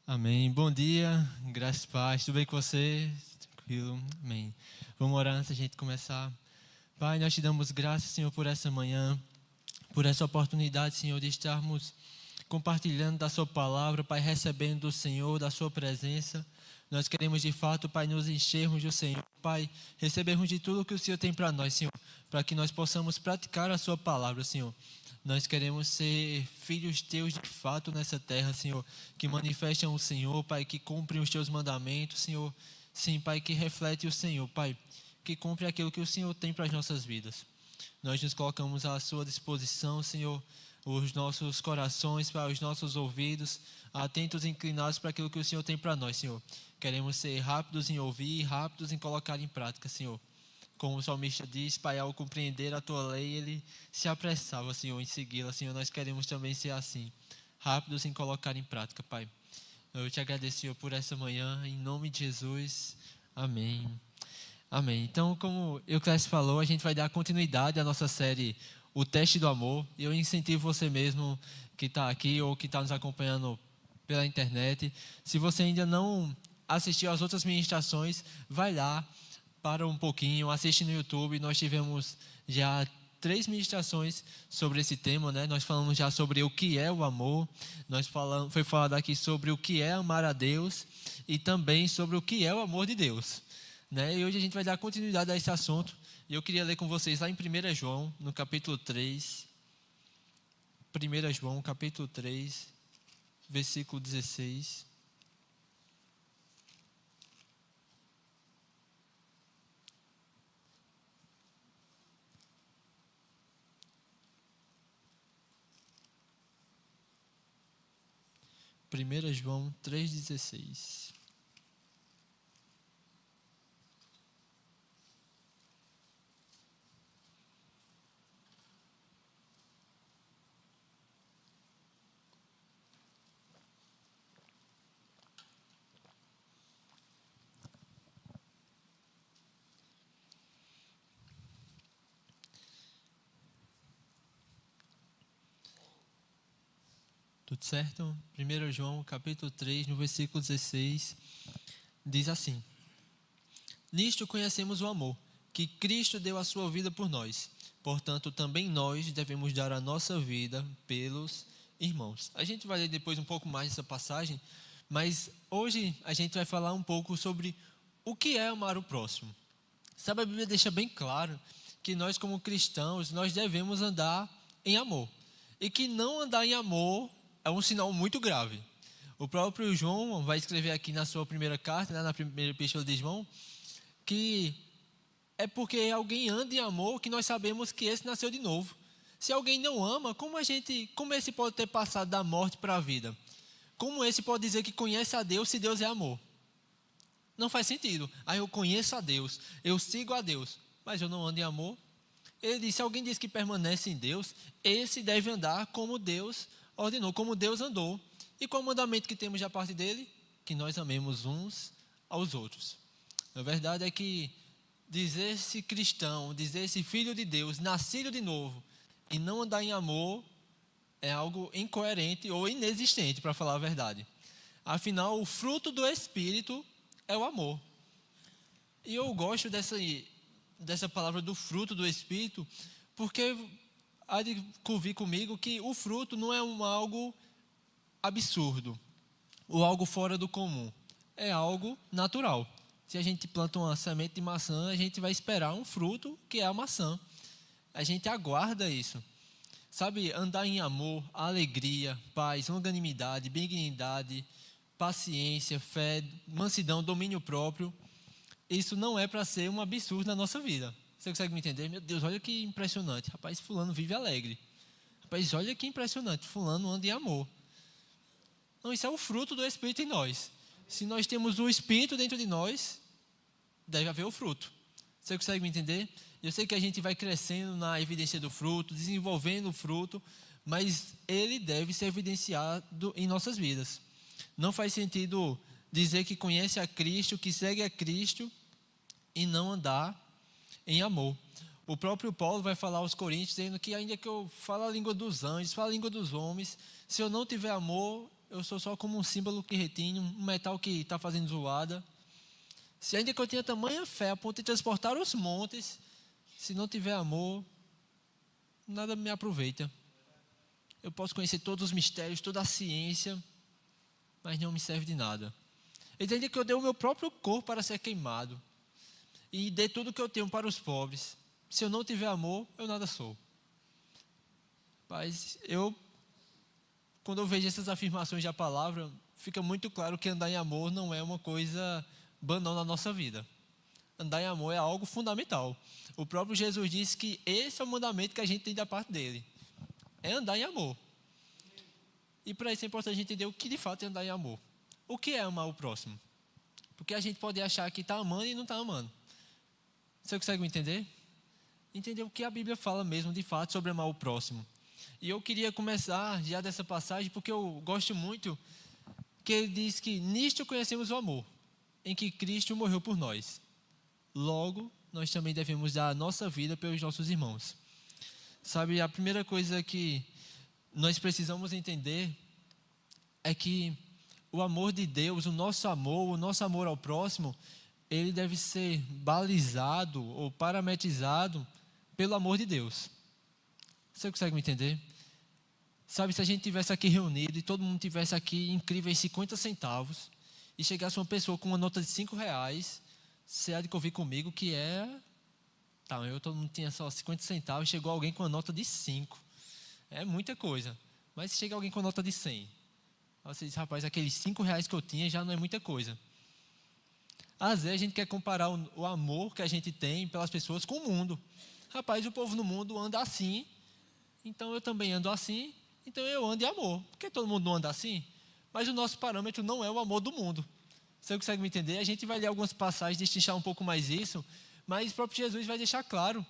Amém. Bom dia, graças e paz. Tudo bem com você? Tranquilo? Amém. Vamos orar antes da gente começar. Pai, nós te damos graças, Senhor, por essa manhã, por essa oportunidade, Senhor, de estarmos compartilhando da sua palavra, Pai, recebendo do Senhor, da sua presença. Nós queremos, de fato, Pai, nos enchermos do Senhor, Pai, recebermos de tudo que o Senhor tem para nós, Senhor, para que nós possamos praticar a sua palavra, Senhor. Nós queremos ser filhos teus de fato nessa terra, Senhor, que manifestam o Senhor, Pai, que cumprem os teus mandamentos, Senhor. Sim, Pai, que reflete o Senhor, Pai, que cumpre aquilo que o Senhor tem para as nossas vidas. Nós nos colocamos à sua disposição, Senhor, os nossos corações, para os nossos ouvidos, atentos e inclinados para aquilo que o Senhor tem para nós, Senhor. Queremos ser rápidos em ouvir, rápidos em colocar em prática, Senhor. Como o salmista diz, Pai, ao compreender a tua lei, ele se apressava, Senhor, em segui-la. Senhor, nós queremos também ser assim, rápidos em colocar em prática, Pai. Eu te agradeço, Senhor, por essa manhã, em nome de Jesus. Amém. Amém. Então, como o Euclides falou, a gente vai dar continuidade à nossa série O Teste do Amor. E eu incentivo você mesmo que está aqui ou que está nos acompanhando pela internet. Se você ainda não assistiu às outras ministrações, vai lá, para um pouquinho, assiste no YouTube. Nós tivemos já 3 ministrações sobre esse tema, né? Nós falamos já sobre o que é o amor. Foi falado aqui sobre o que é amar a Deus e também sobre o que é o amor de Deus, né? E hoje a gente vai dar continuidade a esse assunto. E eu queria ler com vocês lá em 1 João, no capítulo 3. 1 João, capítulo 3, versículo 16. 1 João 3,16. Tudo certo? 1 João, capítulo 3, no versículo 16, diz assim: Nisto conhecemos o amor, que Cristo deu a sua vida por nós. Portanto, também nós devemos dar a nossa vida pelos irmãos. A gente vai ler depois um pouco mais dessa passagem, mas hoje a gente vai falar um pouco sobre o que é amar o próximo. Sabe, a Bíblia deixa bem claro que nós, como cristãos, nós devemos andar em amor. E que não andar em amor é um sinal muito grave. O próprio João vai escrever aqui na sua primeira carta, né, na primeira epístola de João, que é porque alguém anda em amor que nós sabemos que esse nasceu de novo. Se alguém não ama, como esse pode ter passado da morte para a vida? Como esse pode dizer que conhece a Deus se Deus é amor? Não faz sentido. Eu conheço a Deus, eu sigo a Deus, mas eu não ando em amor. Ele disse: se alguém diz que permanece em Deus, esse deve andar como Deus ordenou, como Deus andou. E qual o mandamento que temos da parte dele? Que nós amemos uns aos outros. A verdade é que dizer-se cristão, dizer-se filho de Deus, nascido de novo, e não andar em amor, é algo incoerente ou inexistente, para falar a verdade. Afinal, o fruto do Espírito é o amor. E eu gosto dessa palavra do fruto do Espírito, porque há de convir comigo que o fruto não é algo absurdo ou algo fora do comum. É algo natural. Se a gente planta uma semente de maçã, a gente vai esperar um fruto que é a maçã. A gente aguarda isso. Sabe, andar em amor, alegria, paz, longanimidade, benignidade, paciência, fé, mansidão, domínio próprio. Isso não é para ser um absurdo na nossa vida. Você consegue me entender? Meu Deus, olha que impressionante. Rapaz, fulano vive alegre. Rapaz, olha que impressionante. Fulano anda em amor. Não, isso é o fruto do Espírito em nós. Se nós temos o Espírito dentro de nós, deve haver o fruto. Você consegue me entender? Eu sei que a gente vai crescendo na evidência do fruto, desenvolvendo o fruto, mas ele deve ser evidenciado em nossas vidas. Não faz sentido dizer que conhece a Cristo, que segue a Cristo e não andar em amor. O próprio Paulo vai falar aos Coríntios, dizendo que ainda que eu fale a língua dos anjos, fale a língua dos homens, se eu não tiver amor, eu sou só como um símbolo que retine, um metal que está fazendo zoada. Se ainda que eu tenha tamanha fé a ponto de transportar os montes, se não tiver amor, nada me aproveita. Eu posso conhecer todos os mistérios, toda a ciência, mas não me serve de nada. Ele diz ainda que eu dei o meu próprio corpo para ser queimado e dei tudo o que eu tenho para os pobres. Se eu não tiver amor, eu nada sou. Mas quando eu vejo essas afirmações da palavra, fica muito claro que andar em amor não é uma coisa banal na nossa vida. Andar em amor é algo fundamental. O próprio Jesus disse que esse é o mandamento que a gente tem da parte dele. É andar em amor. E para isso é importante a gente entender o que de fato é andar em amor. O que é amar o próximo? Porque a gente pode achar que está amando e não está amando. Você consegue me entender? Entender o que a Bíblia fala mesmo de fato sobre amar o próximo. E eu queria começar já dessa passagem porque eu gosto muito que ele diz que nisto conhecemos o amor, em que Cristo morreu por nós. Logo, nós também devemos dar a nossa vida pelos nossos irmãos. Sabe, a primeira coisa que nós precisamos entender é que o amor de Deus, o nosso amor ao próximo, ele deve ser balizado ou parametrizado pelo amor de Deus. Você consegue me entender? Sabe, se a gente tivesse aqui reunido e todo mundo tivesse aqui incríveis 50 centavos e chegasse uma pessoa com uma nota de 5 reais, você há de convir comigo que todo mundo tinha só 50 centavos, chegou alguém com uma nota de 5. É muita coisa. Mas se chega alguém com nota de 100, você diz, rapaz, aqueles 5 reais que eu tinha já não é muita coisa. Às vezes a gente quer comparar o amor que a gente tem pelas pessoas com o mundo. Rapaz, o povo no mundo anda assim, então eu também ando assim, então eu ando em amor. Porque todo mundo não anda assim? Mas o nosso parâmetro não é o amor do mundo. Você consegue me entender? A gente vai ler algumas passagens, destrinchar um pouco mais isso, mas o próprio Jesus vai deixar claro.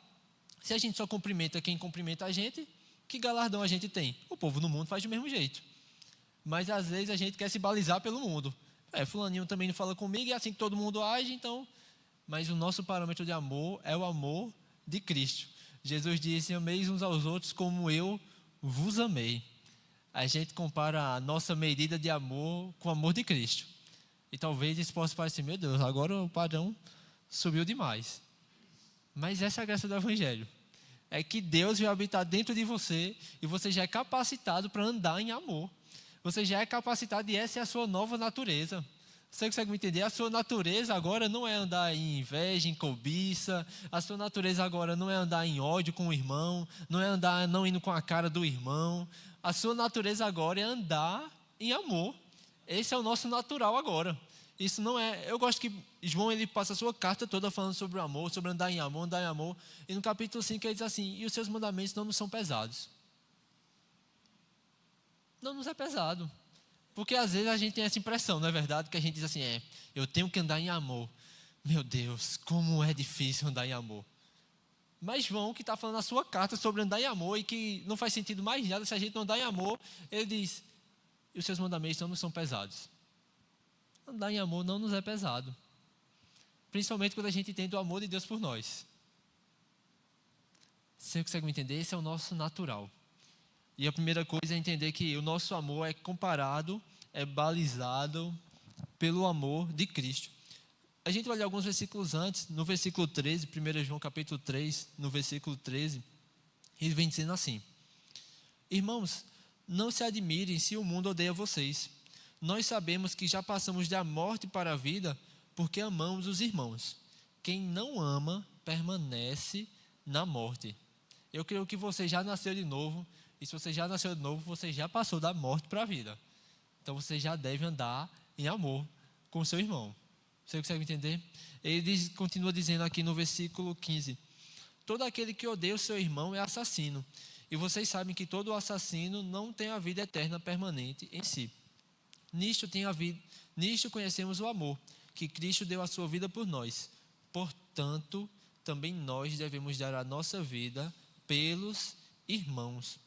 Se a gente só cumprimenta quem cumprimenta a gente, que galardão a gente tem? O povo no mundo faz do mesmo jeito. Mas às vezes a gente quer se balizar pelo mundo. Fulaninho também não fala comigo, e é assim que todo mundo age, então... Mas o nosso parâmetro de amor é o amor de Cristo. Jesus disse, ameis uns aos outros como eu vos amei. A gente compara a nossa medida de amor com o amor de Cristo. E talvez isso possa parecer, meu Deus, agora o padrão subiu demais. Mas essa é a graça do Evangelho. É que Deus vai habitar dentro de você e você já é capacitado para andar em amor. Você já é capacitado e essa é a sua nova natureza. Você consegue me entender? A sua natureza agora não é andar em inveja, em cobiça. A sua natureza agora não é andar em ódio com o irmão. Não é andar não indo com a cara do irmão. A sua natureza agora é andar em amor. Esse é o nosso natural agora. Isso não é... Eu gosto que João ele passa a sua carta toda falando sobre o amor, sobre andar em amor, andar em amor. E no capítulo 5 ele diz assim, e os seus mandamentos não nos são pesados. Não nos é pesado. Porque às vezes a gente tem essa impressão, não é verdade? Que a gente diz assim, eu tenho que andar em amor. Meu Deus, como é difícil andar em amor. Mas João, que está falando na sua carta sobre andar em amor e que não faz sentido mais nada se a gente não andar em amor, ele diz, e os seus mandamentos não nos são pesados. Andar em amor não nos é pesado. Principalmente quando a gente entende o amor de Deus por nós. Você consegue me entender? Esse é o nosso natural. E a primeira coisa é entender que o nosso amor é comparado, é balizado pelo amor de Cristo. A gente vai ler alguns versículos antes, no versículo 13, 1 João capítulo 3, no versículo 13, ele vem dizendo assim, irmãos, não se admirem se o mundo odeia vocês. Nós sabemos que já passamos da morte para a vida porque amamos os irmãos. Quem não ama permanece na morte. Eu creio que você já nasceu de novo, e se você já nasceu de novo, você já passou da morte para a vida. Então você já deve andar em amor com o seu irmão. Você consegue entender? Ele continua dizendo aqui no versículo 15: todo aquele que odeia o seu irmão é assassino. E vocês sabem que todo assassino não tem a vida eterna permanente em si. Nisto conhecemos o amor, que Cristo deu a sua vida por nós. Portanto, também nós devemos dar a nossa vida pelos irmãos.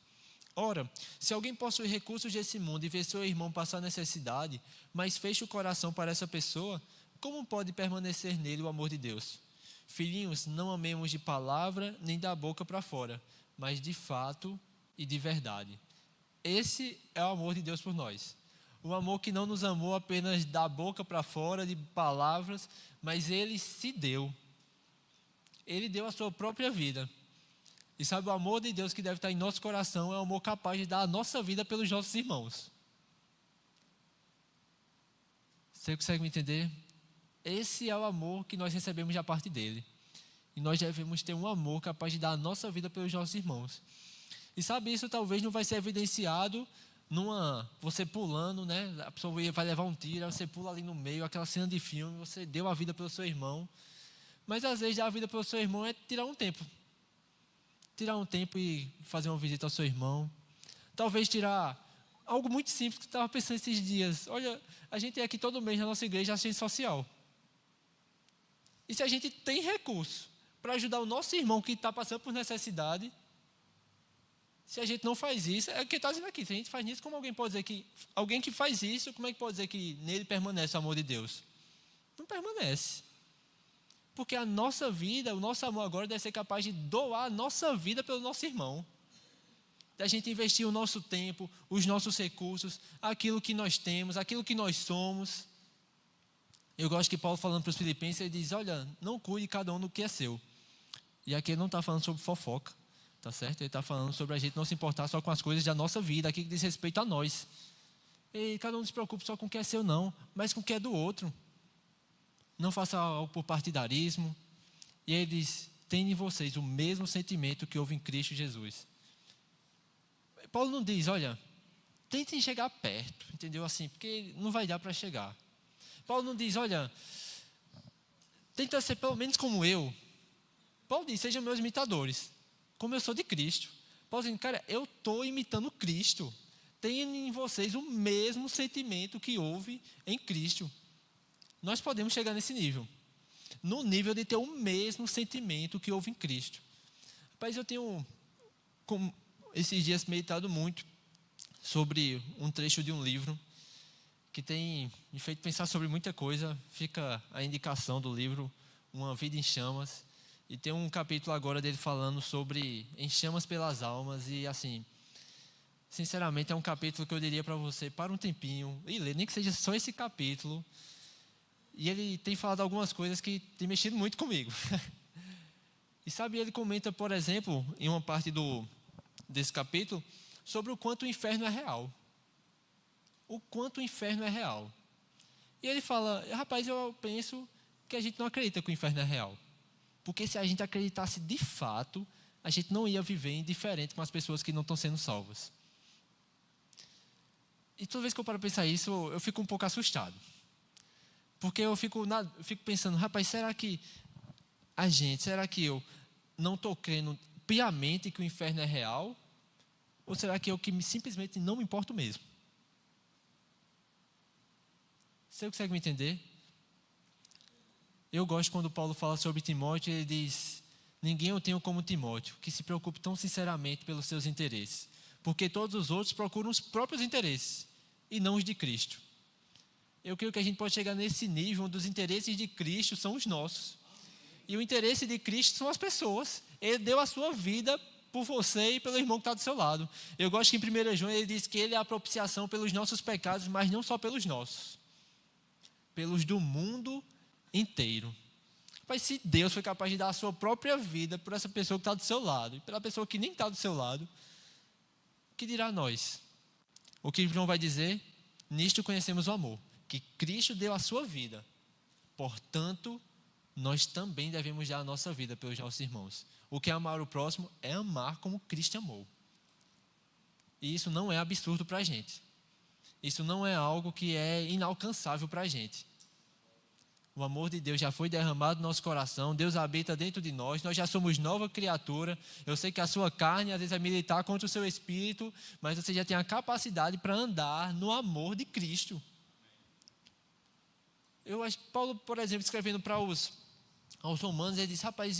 Ora, se alguém possui recursos desse mundo e vê seu irmão passar necessidade, mas fecha o coração para essa pessoa, como pode permanecer nele o amor de Deus? Filhinhos, não amemos de palavra nem da boca para fora, mas de fato e de verdade. Esse é o amor de Deus por nós. O amor que não nos amou apenas da boca para fora, de palavras, mas ele se deu. Ele deu a sua própria vida. E sabe, o amor de Deus que deve estar em nosso coração é o amor capaz de dar a nossa vida pelos nossos irmãos. Você consegue me entender? Esse é o amor que nós recebemos da parte dele. E nós devemos ter um amor capaz de dar a nossa vida pelos nossos irmãos. E sabe, isso talvez não vai ser evidenciado você pulando, né? A pessoa vai levar um tiro, aí você pula ali no meio, aquela cena de filme, você deu a vida pelo seu irmão. Mas às vezes dar a vida pelo seu irmão é tirar um tempo. Tirar um tempo e fazer uma visita ao seu irmão. Talvez tirar algo muito simples que eu estava pensando esses dias. Olha, a gente é aqui todo mês na nossa igreja assistência social. E se a gente tem recurso para ajudar o nosso irmão que está passando por necessidade, se a gente não faz isso, é o que está dizendo aqui. Se a gente faz isso, como alguém pode dizer que... Alguém que faz isso, como é que pode dizer que nele permanece o amor de Deus? Não permanece. Porque a nossa vida, o nosso amor agora deve ser capaz de doar a nossa vida pelo nosso irmão. Da gente investir o nosso tempo, os nossos recursos, aquilo que nós temos, aquilo que nós somos. Eu gosto que Paulo falando para os filipenses, ele diz, olha, não cuide cada um do que é seu. E aqui ele não está falando sobre fofoca. Tá certo? Ele está falando sobre a gente não se importar só com as coisas da nossa vida, aqui que diz respeito a nós. E cada um não se preocupe só com o que é seu não, mas com o que é do outro. Não faça algo por partidarismo. E ele diz, tenham em vocês o mesmo sentimento que houve em Cristo Jesus. Paulo não diz, olha, tentem chegar perto, entendeu? Assim, porque não vai dar para chegar. Paulo não diz, olha, tenta ser pelo menos como eu. Paulo diz, sejam meus imitadores. Como eu sou de Cristo. Paulo dizendo, cara, eu estou imitando Cristo. Tenham em vocês o mesmo sentimento que houve em Cristo. Nós podemos chegar nesse nível. No nível de ter o mesmo sentimento que houve em Cristo. Rapaz, eu tenho, esses dias, meditado muito sobre um trecho de um livro que tem me feito pensar sobre muita coisa. Fica a indicação do livro, Uma Vida em Chamas. E tem um capítulo agora dele falando sobre Em Chamas pelas Almas. E assim, sinceramente é um capítulo que eu diria para você, para um tempinho e ler, nem que seja só esse capítulo. E ele tem falado algumas coisas que tem mexido muito comigo. E sabe, ele comenta, por exemplo, em uma parte desse capítulo, sobre o quanto o inferno é real. O quanto o inferno é real. E ele fala, rapaz, eu penso que a gente não acredita que o inferno é real. Porque se a gente acreditasse de fato, a gente não ia viver indiferente com as pessoas que não estão sendo salvas. E toda vez que eu paro para pensar isso, eu fico um pouco assustado. Porque eu fico pensando, rapaz, será que eu não estou crendo piamente que o inferno é real? Ou será que eu simplesmente não me importo mesmo? Você consegue me entender? Eu gosto quando Paulo fala sobre Timóteo, ele diz, ninguém eu tenho como Timóteo, que se preocupe tão sinceramente pelos seus interesses. Porque todos os outros procuram os próprios interesses, e não os de Cristo. Eu creio que a gente pode chegar nesse nível onde os interesses de Cristo são os nossos. E o interesse de Cristo são as pessoas. Ele deu a sua vida por você e pelo irmão que está do seu lado. Eu gosto que em 1 João ele diz que ele é a propiciação pelos nossos pecados, mas não só pelos nossos. Pelos do mundo inteiro. Mas se Deus foi capaz de dar a sua própria vida por essa pessoa que está do seu lado, e pela pessoa que nem está do seu lado, o que dirá a nós? O que João vai dizer? Nisto conhecemos o amor, que Cristo deu a sua vida. Portanto, nós também devemos dar a nossa vida pelos nossos irmãos. O que é amar o próximo é amar como Cristo amou. E isso não é absurdo para a gente. Isso não é algo que é inalcançável para a gente. O amor de Deus já foi derramado no nosso coração, Deus habita dentro de nós já somos nova criatura. Eu sei que a sua carne às vezes vai militar contra o seu espírito, mas você já tem a capacidade para andar no amor de Cristo. Eu acho que Paulo, por exemplo, escrevendo para aos romanos, ele diz, rapaz,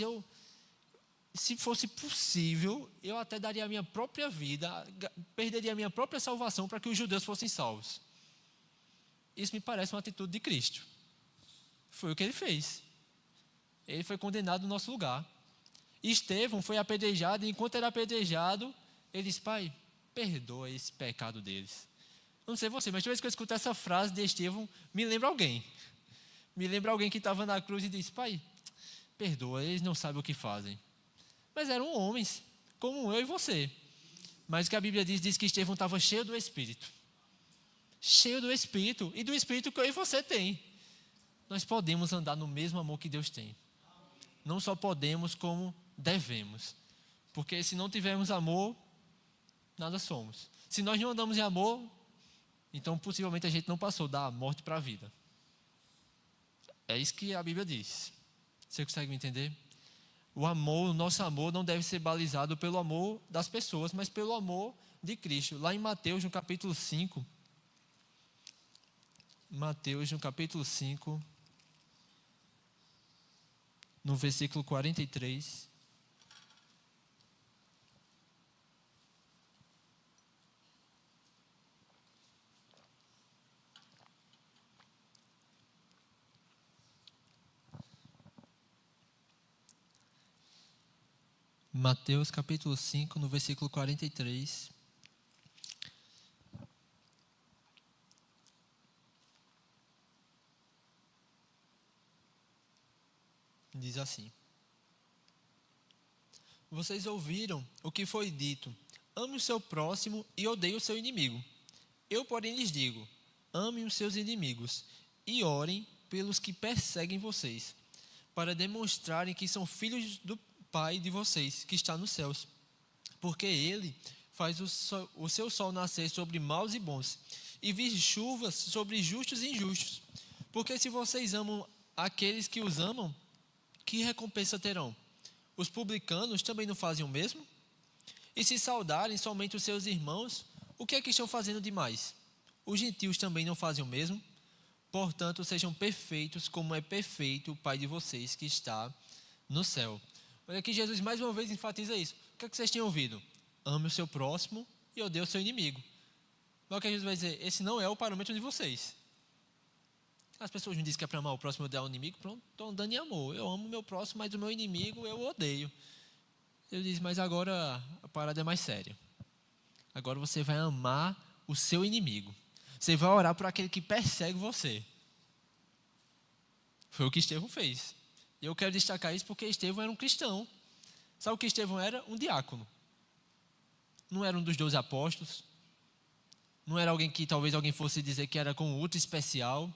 se fosse possível, eu até daria a minha própria vida, perderia a minha própria salvação para que os judeus fossem salvos. Isso me parece uma atitude de Cristo. Foi o que ele fez. Ele foi condenado no nosso lugar. Estevão foi apedrejado, e enquanto era apedrejado, ele disse, pai, perdoa esse pecado deles. Não sei você, mas toda vez que eu escuto essa frase de Estevão, me lembra alguém. Me lembra alguém que estava na cruz e disse: Pai, perdoa, eles não sabem o que fazem. Mas eram homens, como eu e você. Mas o que a Bíblia diz que Estevão estava cheio do Espírito. Cheio do Espírito, e do Espírito que eu e você tem. Nós podemos andar no mesmo amor que Deus tem. Não só podemos, como devemos. Porque se não tivermos amor, nada somos. Se nós não andamos em amor, então possivelmente a gente não passou da morte para a vida. É isso que a Bíblia diz. Você consegue me entender? O amor, o nosso amor não deve ser balizado pelo amor das pessoas, mas pelo amor de Cristo. Lá em Mateus, no capítulo 5. Mateus, no capítulo 5, no versículo 43. Mateus capítulo 5, no versículo 43. Diz assim: Vocês ouviram o que foi dito: ame o seu próximo e odeie o seu inimigo. Eu, porém, lhes digo: amem os seus inimigos e orem pelos que perseguem vocês, para demonstrarem que são filhos do Pai de vocês, que está nos céus. Porque Ele faz o seu sol nascer sobre maus e bons, e vir chuvas sobre justos e injustos. Porque se vocês amam aqueles que os amam, que recompensa terão? Os publicanos também não fazem o mesmo? E se saudarem somente os seus irmãos, o que é que estão fazendo demais? Os gentios também não fazem o mesmo? Portanto, sejam perfeitos como é perfeito o Pai de vocês que está no céu. Olha aqui, Jesus mais uma vez enfatiza isso. O que é que vocês têm ouvido? Ame o seu próximo e odeie o seu inimigo. Mas o que Jesus vai dizer? Esse não é o parâmetro de vocês. As pessoas me dizem que é para amar o próximo e odiar o inimigo. Pronto, estou andando em amor. Eu amo o meu próximo, mas o meu inimigo eu odeio. Eu disse, mas agora a parada é mais séria. Agora você vai amar o seu inimigo. Você vai orar por aquele que persegue você. Foi o que Estevão fez. E eu quero destacar isso porque Estevão era um cristão. Sabe o que Estevão era? Um diácono. Não era um dos 12 apóstolos. Não era alguém que talvez alguém fosse dizer que era com ultra especial.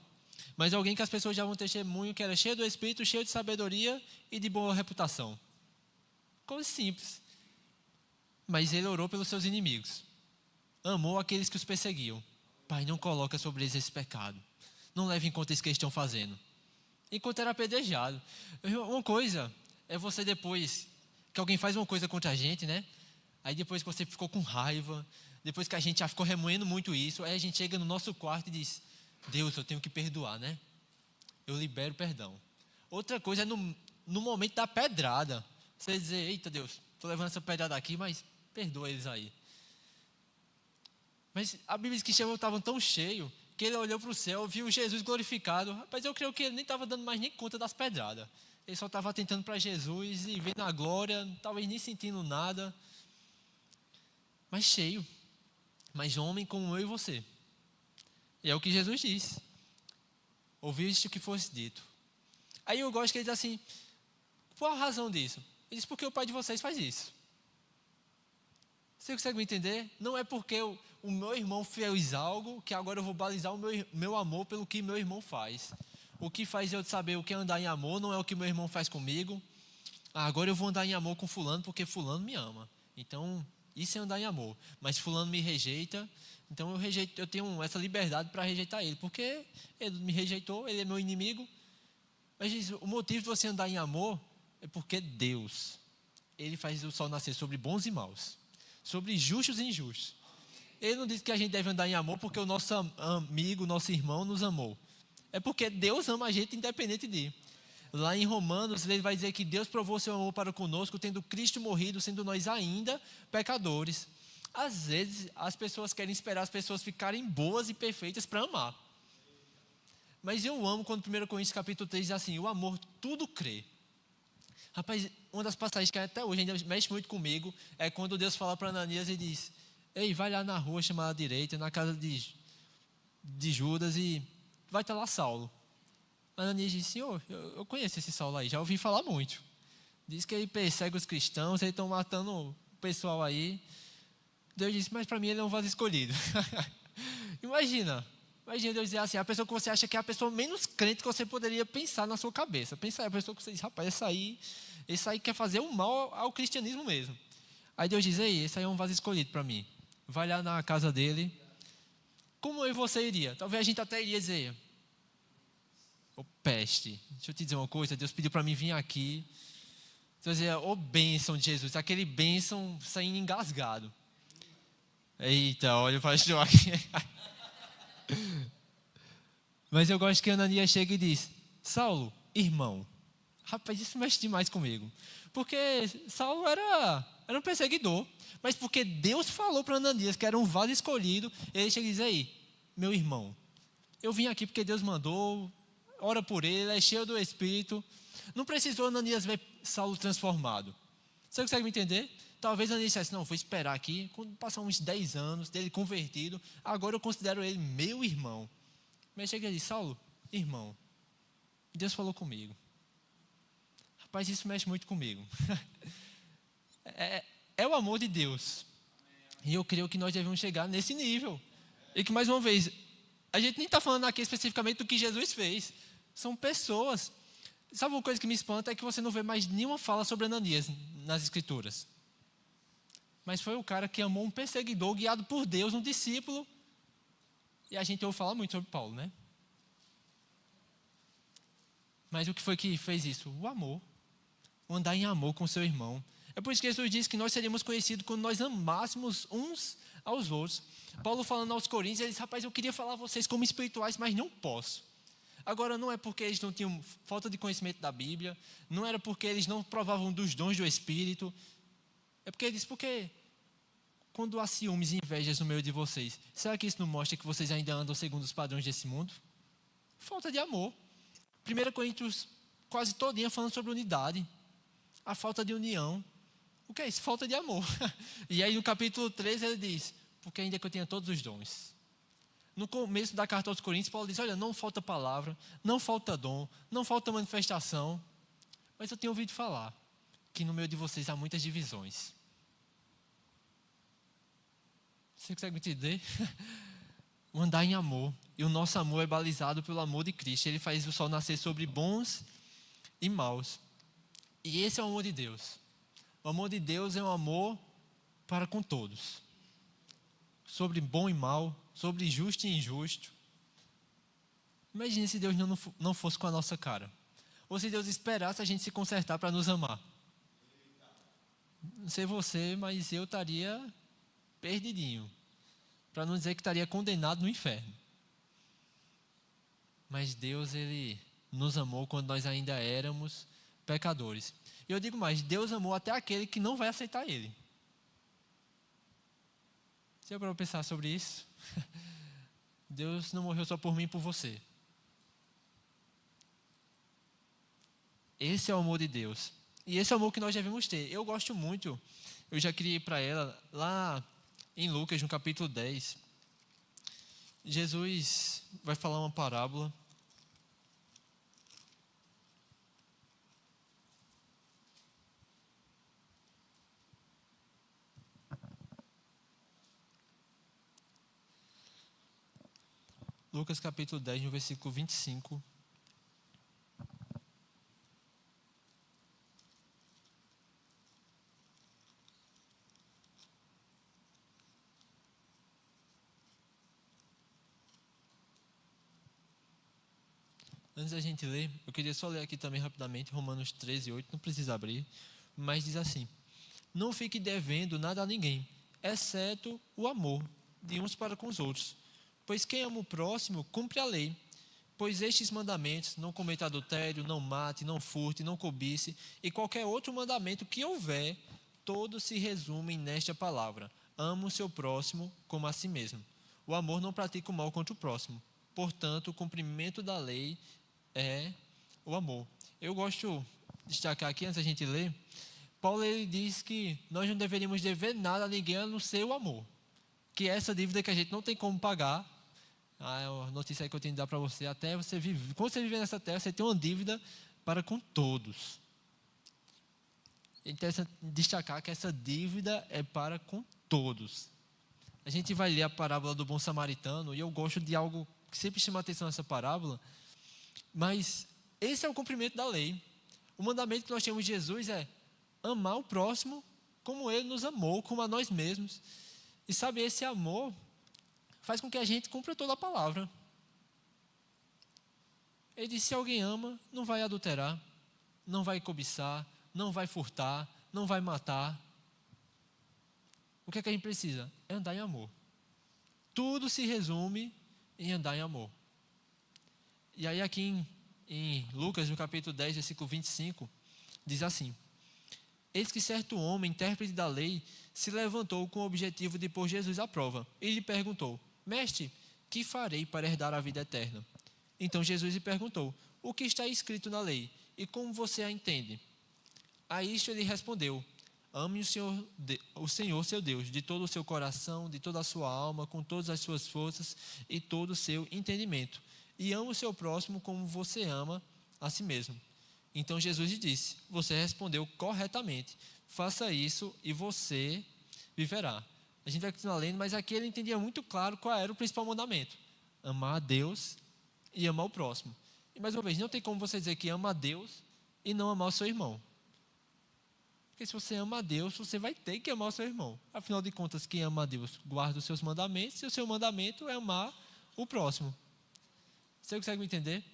Mas alguém que as pessoas já vão ter testemunho que era cheio do Espírito, cheio de sabedoria e de boa reputação. Coisa simples. Mas ele orou pelos seus inimigos. Amou aqueles que os perseguiam. Pai, não coloca sobre eles esse pecado. Não leve em conta isso que eles estão fazendo. Enquanto era apedrejado. Uma coisa é você depois, que alguém faz uma coisa contra a gente, né? Aí depois que você ficou com raiva, depois que a gente já ficou remoendo muito isso, aí a gente chega no nosso quarto e diz, Deus, eu tenho que perdoar, né? Eu libero perdão. Outra coisa é no momento da pedrada. Você dizer, eita Deus, estou levando essa pedrada aqui, mas perdoa eles aí. Mas a Bíblia diz que Estevão estava tão cheio que ele olhou para o céu, viu Jesus glorificado. Rapaz, eu creio que ele nem estava dando mais nem conta das pedradas. Ele só estava atentando para Jesus e vendo a glória, talvez nem sentindo nada. Mas cheio. Mas homem como eu e você. E é o que Jesus disse. Ouviste o que fosse dito. Aí eu gosto que ele diz assim, qual a razão disso? Ele diz, porque o pai de vocês faz isso. Você consegue me entender? Não é porque o meu irmão fez algo que agora eu vou balizar o meu amor pelo que meu irmão faz. O que faz eu saber o que é andar em amor não é o que meu irmão faz comigo. Agora eu vou andar em amor com fulano porque fulano me ama. Então, isso é andar em amor. Mas fulano me rejeita, então eu tenho essa liberdade para rejeitar ele. Porque ele me rejeitou, ele é meu inimigo. Mas o motivo de você andar em amor é porque Deus, Ele faz o sol nascer sobre bons e maus. Sobre justos e injustos. Ele não diz que a gente deve andar em amor porque o nosso amigo, nosso irmão nos amou. É porque Deus ama a gente independente de. Lá em Romanos, ele vai dizer que Deus provou seu amor para conosco, tendo Cristo morrido, sendo nós ainda pecadores. Às vezes, as pessoas querem esperar as pessoas ficarem boas e perfeitas para amar. Mas eu amo quando 1 Coríntios capítulo 3 diz assim, o amor tudo crê. Rapaz, uma das passagens que até hoje ainda mexe muito comigo é quando Deus fala para Ananias e diz, ei, vai lá na rua chamada direita, na casa de de Judas e vai estar lá Saulo. Ananias disse: Senhor, eu conheço esse Saulo aí, já ouvi falar muito. Diz que ele persegue os cristãos, eles estão matando o pessoal aí. Deus disse: mas para mim ele é um vaso escolhido. Imagina Deus dizer assim, a pessoa que você acha que é a pessoa menos crente que você poderia pensar na sua cabeça. Pensa aí, a pessoa que você diz: rapaz, esse aí quer fazer o mal ao cristianismo mesmo. Aí Deus diz: ei, esse aí é um vaso escolhido para mim. Vai lá na casa dele. Como eu e você iria? Talvez a gente até iria dizer: ô peste, deixa eu te dizer uma coisa, Deus pediu para mim vir aqui. Deus dizia: ô bênção de Jesus, aquele bênção saindo engasgado. Eita, olha o pastor aqui. Mas eu gosto que Ananias chega e diz: Saulo, irmão. Rapaz, isso mexe demais comigo. Porque Saulo era um perseguidor. Mas porque Deus falou para Ananias que era um vaso escolhido, ele chega e diz: aí, meu irmão, eu vim aqui porque Deus mandou, ora por ele é cheio do Espírito. Não precisou Ananias ver Saulo transformado. Você consegue me entender? Talvez Ananias dissesse: não, vou esperar aqui, quando passar uns 10 anos dele convertido, agora eu considero ele meu irmão. Mas chega e diz: Saulo, irmão, Deus falou comigo. Rapaz, isso mexe muito comigo. É o amor de Deus. E eu creio que nós devemos chegar nesse nível. E que, mais uma vez, a gente nem está falando aqui especificamente do que Jesus fez. São pessoas. Sabe uma coisa que me espanta? É que você não vê mais nenhuma fala sobre Ananias nas Escrituras. Mas foi o cara que amou um perseguidor, guiado por Deus, um discípulo. E a gente ouve falar muito sobre Paulo, né? Mas o que foi que fez isso? O amor. O andar em amor com seu irmão. É por isso que Jesus diz que nós seríamos conhecidos quando nós amássemos uns aos outros. Paulo falando aos Coríntios, ele diz: rapaz, eu queria falar a vocês como espirituais, mas não posso. Agora, não é porque eles não tinham falta de conhecimento da Bíblia, não era porque eles não provavam dos dons do Espírito. É porque ele diz: porque quando há ciúmes e invejas no meio de vocês, será que isso não mostra que vocês ainda andam segundo os padrões desse mundo? Falta de amor. 1 Coríntios quase todinha falando sobre unidade. A falta de união. O que é isso? Falta de amor. E aí no capítulo 3 ele diz: porque ainda que eu tenha todos os dons. No começo da carta aos Coríntios, Paulo diz: olha, não falta palavra, não falta dom, não falta manifestação. Mas eu tenho ouvido falar que no meio de vocês há muitas divisões. Você consegue me entender? O andar em amor. E o nosso amor é balizado pelo amor de Cristo. Ele faz o sol nascer sobre bons e maus. E esse é o amor de Deus. O amor de Deus é um amor para com todos. Sobre bom e mal, sobre justo e injusto. Imagine se Deus não fosse com a nossa cara. Ou se Deus esperasse a gente se consertar para nos amar. Não sei você, mas eu estaria perdidinho. Para não dizer que estaria condenado no inferno. Mas Deus, Ele nos amou quando nós ainda éramos pecadores. E eu digo mais: Deus amou até aquele que não vai aceitar Ele. Você já parou para pensar sobre isso? Deus não morreu só por mim e por você. Esse é o amor de Deus. E esse é o amor que nós devemos ter. Eu gosto muito, eu já criei para ela, lá em Lucas, no capítulo 10, Jesus vai falar uma parábola. Lucas capítulo 10, no versículo 25. Antes da gente ler, eu queria só ler aqui também rapidamente, Romanos 13, 8, não precisa abrir, mas diz assim: não fique devendo nada a ninguém, exceto o amor de uns para com os outros. Pois quem ama o próximo, cumpre a lei. Pois estes mandamentos: não cometa adultério, não mate, não furte, não cobice, e qualquer outro mandamento que houver, todos se resumem nesta palavra: ama o seu próximo como a si mesmo. O amor não pratica o mal contra o próximo. Portanto, o cumprimento da lei é o amor. Eu gosto de destacar aqui, antes da gente ler, Paulo ele diz que nós não deveríamos dever nada a ninguém a não ser o amor. Que é essa dívida que a gente não tem como pagar, A notícia aí que eu tenho que dar para você, até você viver, quando você viver nessa terra, você tem uma dívida para com todos. É interessante destacar que essa dívida é para com todos. A gente vai ler a parábola do bom samaritano, e eu gosto de algo que sempre chama atenção nessa parábola, mas esse é o cumprimento da lei. O mandamento que nós temos de Jesus é amar o próximo como ele nos amou, como a nós mesmos. E sabe, esse amor faz com que a gente cumpra toda a palavra. Ele diz: se alguém ama, não vai adulterar, não vai cobiçar, não vai furtar, não vai matar. O que é que a gente precisa? É andar em amor. Tudo se resume em andar em amor. E aí aqui em Lucas, no capítulo 10, versículo 25, diz assim: eis que certo homem, intérprete da lei, se levantou com o objetivo de pôr Jesus à prova. E lhe perguntou: mestre, que farei para herdar a vida eterna? Então Jesus lhe perguntou: o que está escrito na lei? E como você a entende? A isto ele respondeu: ame o Senhor seu Deus de todo o seu coração, de toda a sua alma, com todas as suas forças e todo o seu entendimento. E ame o seu próximo como você ama a si mesmo. Então Jesus lhe disse: você respondeu corretamente. Faça isso e você viverá. A gente vai continuar lendo, mas aqui ele entendia muito claro qual era o principal mandamento: amar a Deus e amar o próximo. E mais uma vez, não tem como você dizer que ama a Deus e não amar o seu irmão. Porque se você ama a Deus, você vai ter que amar o seu irmão. Afinal de contas, quem ama a Deus guarda os seus mandamentos, e o seu mandamento é amar o próximo. Você consegue me entender?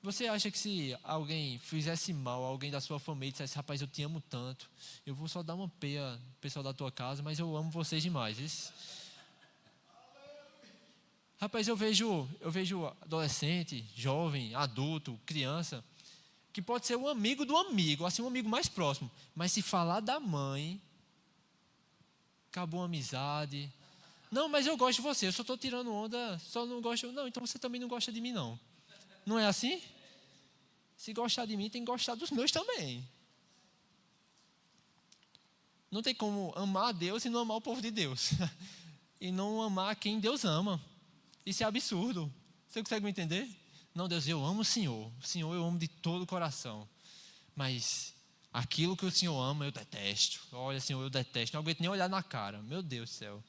Você acha que se alguém fizesse mal a alguém da sua família, dissesse: rapaz, eu te amo tanto, eu vou só dar uma peia no pessoal da tua casa, mas eu amo vocês demais. Isso. Rapaz, eu vejo adolescente, jovem, adulto, criança, que pode ser um amigo do amigo, assim, um amigo mais próximo, mas se falar da mãe, acabou a amizade. Não, mas eu gosto de você, eu só estou tirando onda, só não gosto. Não, então você também não gosta de mim, não. Não é assim? Se gostar de mim, tem que gostar dos meus também. Não tem como amar a Deus e não amar o povo de Deus. E não amar quem Deus ama. Isso é absurdo. Você consegue me entender? Não, Deus, eu amo o Senhor. O Senhor eu amo de todo o coração. Mas aquilo que o Senhor ama, eu detesto. Olha, Senhor, eu detesto. Não aguento nem olhar na cara. Meu Deus do céu.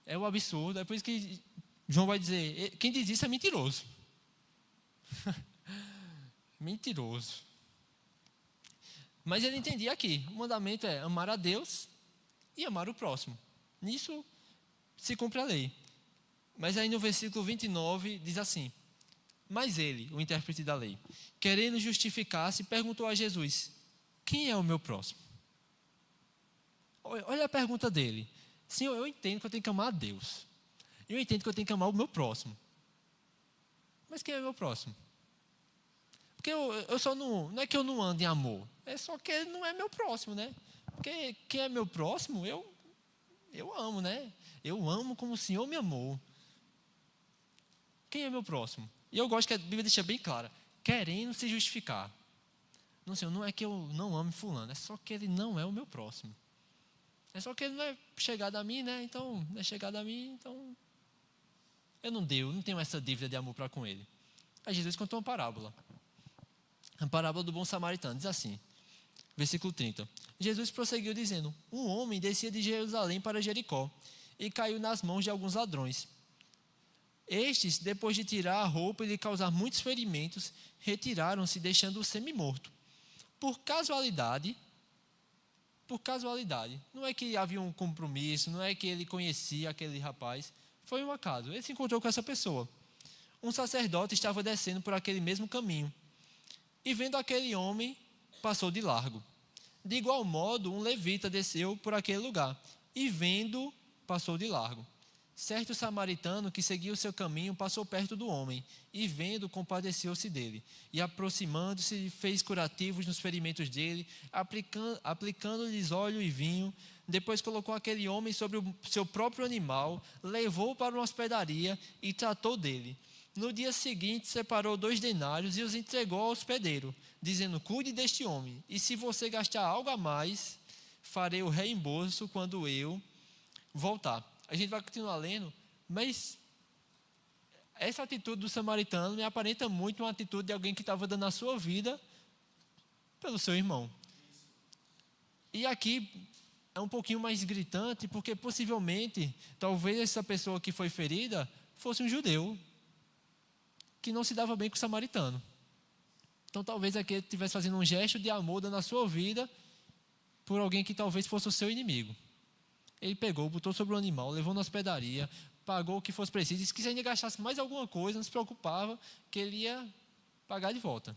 É um absurdo. É por isso que João vai dizer: quem diz isso é mentiroso. Mentiroso. Mas ele entendia aqui: o mandamento é amar a Deus e amar o próximo. Nisso se cumpre a lei. Mas aí no versículo 29 diz assim: mas ele, o intérprete da lei, querendo justificar-se, perguntou a Jesus: quem é o meu próximo? Olha a pergunta dele: Senhor, eu entendo que eu tenho que amar a Deus, eu entendo que eu tenho que amar o meu próximo, mas quem é o meu próximo? Porque eu só não é que eu não ando em amor, é só que ele não é meu próximo, né? Porque quem é meu próximo, eu amo, né? Eu amo como o Senhor me amou. Quem é meu próximo? E eu gosto que a Bíblia deixa bem clara: querendo se justificar. Não, Senhor, não é que eu não ame fulano, é só que ele não é o meu próximo. É só que ele não é chegado a mim, né? Então, não é chegado a mim, então eu não tenho essa dívida de amor para com ele. Aí Jesus contou uma parábola. A parábola do bom samaritano diz assim, versículo 30. Jesus prosseguiu dizendo: um homem descia de Jerusalém para Jericó e caiu nas mãos de alguns ladrões. Estes, depois de tirar a roupa e lhe causar muitos ferimentos, retiraram-se, deixando-o semi-morto. Por casualidade, não é que havia um compromisso, não é que ele conhecia aquele rapaz, foi um acaso. Ele se encontrou com essa pessoa. Um sacerdote estava descendo por aquele mesmo caminho e, vendo aquele homem, passou de largo. De igual modo, um levita desceu por aquele lugar e, vendo, passou de largo. Certo samaritano que seguia o seu caminho passou perto do homem e, vendo, compadeceu-se dele. E, aproximando-se, fez curativos nos ferimentos dele, aplicando-lhes óleo e vinho. Depois colocou aquele homem sobre o seu próprio animal, levou-o para uma hospedaria e tratou dele. No dia seguinte, separou 2 denários e os entregou ao hospedeiro, dizendo: cuide deste homem, e se você gastar algo a mais, farei o reembolso quando eu voltar. A gente vai continuar lendo, mas essa atitude do samaritano me aparenta muito uma atitude de alguém que estava dando a sua vida pelo seu irmão. E aqui é um pouquinho mais gritante, porque possivelmente, talvez essa pessoa que foi ferida fosse um judeu, que não se dava bem com o samaritano. Então talvez aqui ele estivesse fazendo um gesto de amor, dando a sua vida por alguém que talvez fosse o seu inimigo. Ele pegou, botou sobre o animal, levou na hospedaria, pagou o que fosse preciso, e se quiser ainda gastasse mais alguma coisa, não se preocupava, que ele ia pagar de volta.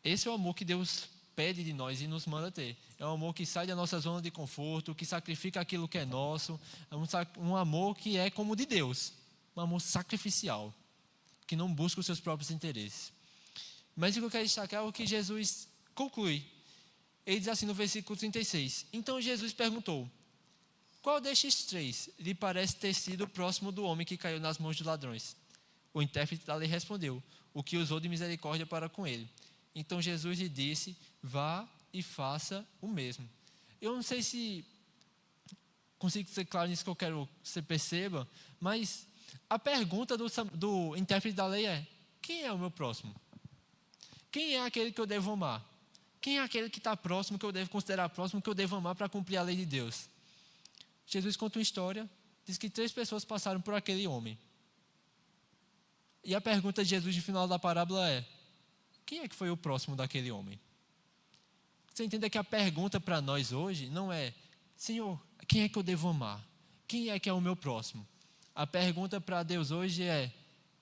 Esse é o amor que Deus pede de nós e nos manda ter. É um amor que sai da nossa zona de conforto, que sacrifica aquilo que é nosso, é um amor que é como de Deus, um amor sacrificial, que não busca os seus próprios interesses. Mas o que eu quero destacar é o que Jesus conclui. Ele diz assim no versículo 36. Então Jesus perguntou: qual destes três lhe parece ter sido próximo do homem que caiu nas mãos dos ladrões? O intérprete da lei respondeu: o que usou de misericórdia para com ele. Então Jesus lhe disse: vá e faça o mesmo. Eu não sei se consigo ser claro nisso que eu quero que você perceba, mas a pergunta do intérprete da lei é: quem é o meu próximo? Quem é aquele que eu devo amar? Quem é aquele que está próximo, que eu devo considerar próximo, que eu devo amar para cumprir a lei de Deus? Jesus conta uma história, diz que 3 pessoas passaram por aquele homem. E a pergunta de Jesus no final da parábola é: quem é que foi o próximo daquele homem? Você entende que a pergunta para nós hoje não é: Senhor, quem é que eu devo amar? Quem é que é o meu próximo? A pergunta para Deus hoje é: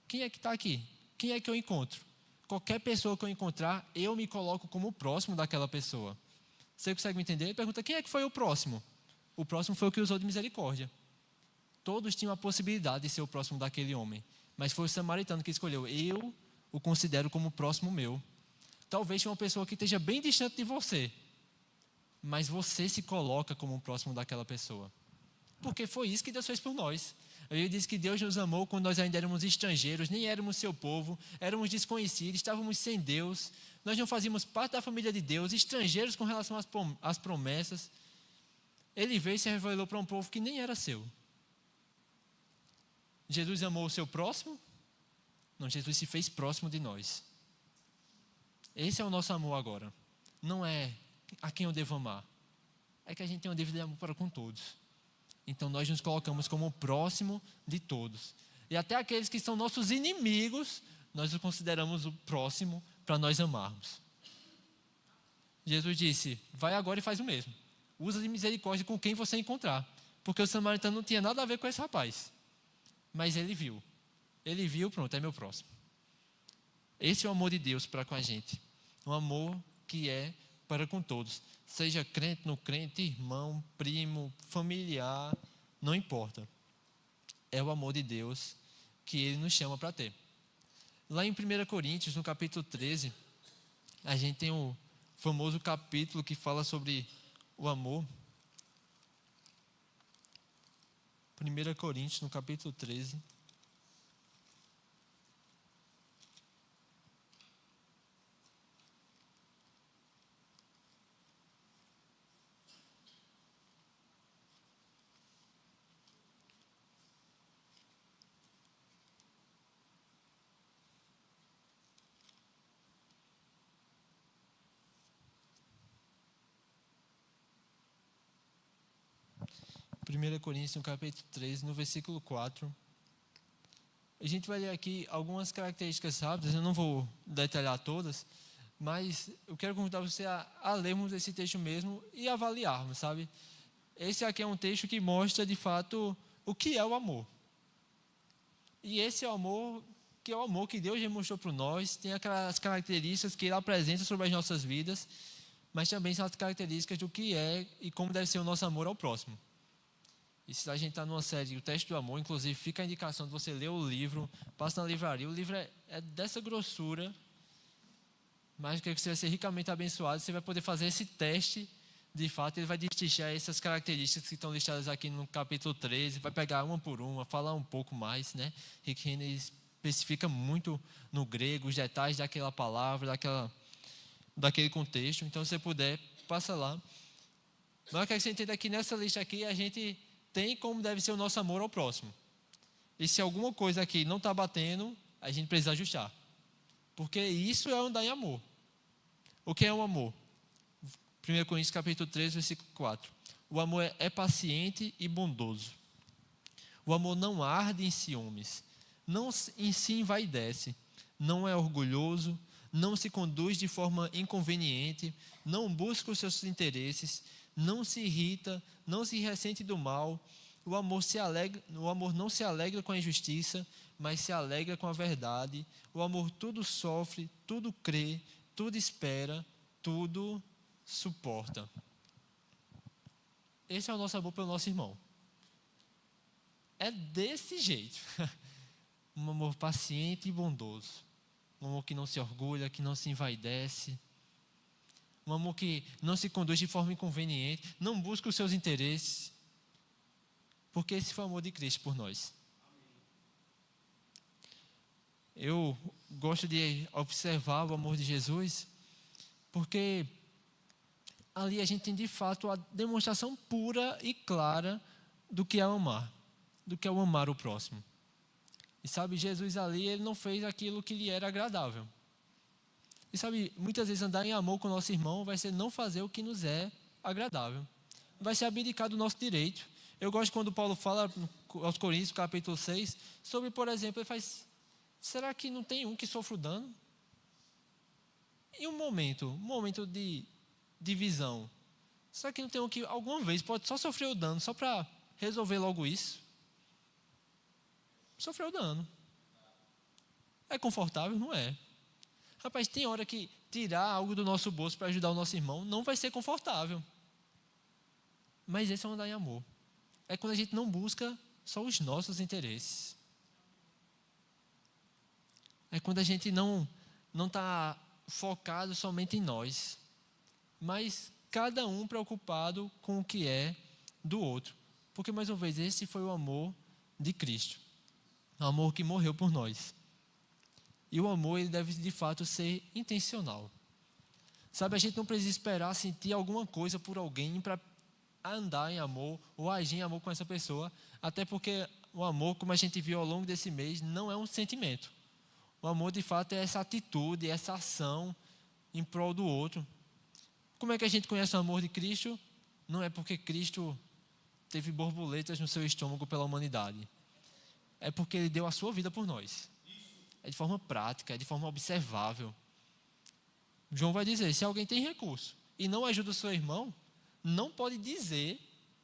quem é que está aqui? Quem é que eu encontro? Qualquer pessoa que eu encontrar, eu me coloco como o próximo daquela pessoa. Você consegue me entender? Ele pergunta: quem é que foi o próximo? O próximo foi o que usou de misericórdia. Todos tinham a possibilidade de ser o próximo daquele homem, mas foi o samaritano que escolheu: eu o considero como próximo meu. Talvez seja uma pessoa que esteja bem distante de você, mas você se coloca como o próximo daquela pessoa, porque foi isso que Deus fez por nós. Ele diz que Deus nos amou quando nós ainda éramos estrangeiros, nem éramos seu povo, éramos desconhecidos, estávamos sem Deus, nós não fazíamos parte da família de Deus, estrangeiros com relação às promessas. Ele veio e se revelou para um povo que nem era seu. Jesus amou o seu próximo? Não, Jesus se fez próximo de nós. Esse é o nosso amor agora. Não é a quem eu devo amar, é que a gente tem uma dívida de amor para com todos. Então nós nos colocamos como o próximo de todos. E até aqueles que são nossos inimigos, nós os consideramos o próximo para nós amarmos. Jesus disse: vai agora e faz o mesmo. Usa de misericórdia com quem você encontrar. Porque o samaritano não tinha nada a ver com esse rapaz. Mas ele viu. Ele viu, pronto, é meu próximo. Esse é o amor de Deus para com a gente. Um amor que é para com todos. Seja crente, não crente, irmão, primo, familiar, não importa. É o amor de Deus que Ele nos chama para ter. Lá em 1 Coríntios, no capítulo 13, a gente tem o famoso capítulo que fala sobre o amor. 1 Coríntios, no capítulo 13. Primeira Coríntios, no capítulo 13, no versículo 4. A gente vai ler aqui algumas características rápidas, eu não vou detalhar todas, mas eu quero convidar você a lermos esse texto mesmo e avaliarmos, sabe? Esse aqui é um texto que mostra, de fato, o que é o amor. E esse é o amor, que é o amor que Deus demonstrou para nós, tem aquelas características que Ele apresenta sobre as nossas vidas, mas também são as características do que é e como deve ser o nosso amor ao próximo. E se a gente está numa série, o Teste do Amor, inclusive fica a indicação de você ler o livro, passa na livraria. O livro é dessa grossura, mas eu creio que você vai ser ricamente abençoado. Você vai poder fazer esse teste, de fato, ele vai destrinchar essas características que estão listadas aqui no capítulo 13, vai pegar uma por uma, falar um pouco mais, né? Rick Renner especifica muito no grego os detalhes daquela palavra, daquele contexto. Então, se você puder, passa lá. Mas eu quero que você entenda que nessa lista aqui a gente tem como deve ser o nosso amor ao próximo. E se alguma coisa aqui não está batendo, a gente precisa ajustar. Porque isso é andar em amor. O que é o amor? 1 Coríntios capítulo 3, versículo 4. O amor é paciente e bondoso. O amor não arde em ciúmes, não se envaidece, não é orgulhoso, não se conduz de forma inconveniente, não busca os seus interesses, não se irrita, não se ressente do mal. O amor não se alegra com a injustiça, mas se alegra com a verdade. O amor tudo sofre, tudo crê, tudo espera, tudo suporta. Esse é o nosso amor pelo nosso irmão. É desse jeito. Um amor paciente e bondoso. Um amor que não se orgulha, que não se envaidece. Um amor que não se conduz de forma inconveniente, não busca os seus interesses. Porque esse foi o amor de Cristo por nós. Eu gosto de observar o amor de Jesus, porque ali a gente tem de fato a demonstração pura e clara do que é amar, do que é o amar o próximo. E sabe, Jesus ali, ele não fez aquilo que lhe era agradável. E sabe, muitas vezes andar em amor com o nosso irmão vai ser não fazer o que nos é agradável. Vai ser abdicar do nosso direito. Eu gosto quando Paulo fala aos Coríntios, capítulo 6, sobre, por exemplo, ele faz: será que não tem um que sofre o dano? E um momento de divisão, será que não tem um que alguma vez pode só sofrer o dano, só para resolver logo isso? Sofreu o dano. É confortável? Não é. Rapaz, tem hora que tirar algo do nosso bolso para ajudar o nosso irmão não vai ser confortável. Mas esse é andar em amor. É quando a gente não busca só os nossos interesses. É quando a gente não está focado somente em nós, mas cada um preocupado com o que é do outro. Porque, mais uma vez, esse foi o amor de Cristo. O amor que morreu por nós. E o amor, ele deve de fato ser intencional. Sabe, a gente não precisa esperar sentir alguma coisa por alguém para andar em amor ou agir em amor com essa pessoa. Até porque o amor, como a gente viu ao longo desse mês, não é um sentimento. O amor, de fato, é essa atitude, essa ação em prol do outro. Como é que a gente conhece o amor de Cristo? Não é porque Cristo teve borboletas no seu estômago pela humanidade. É porque Ele deu a sua vida por nós. É de forma prática, é de forma observável. João vai dizer: se alguém tem recurso e não ajuda o seu irmão, não pode dizer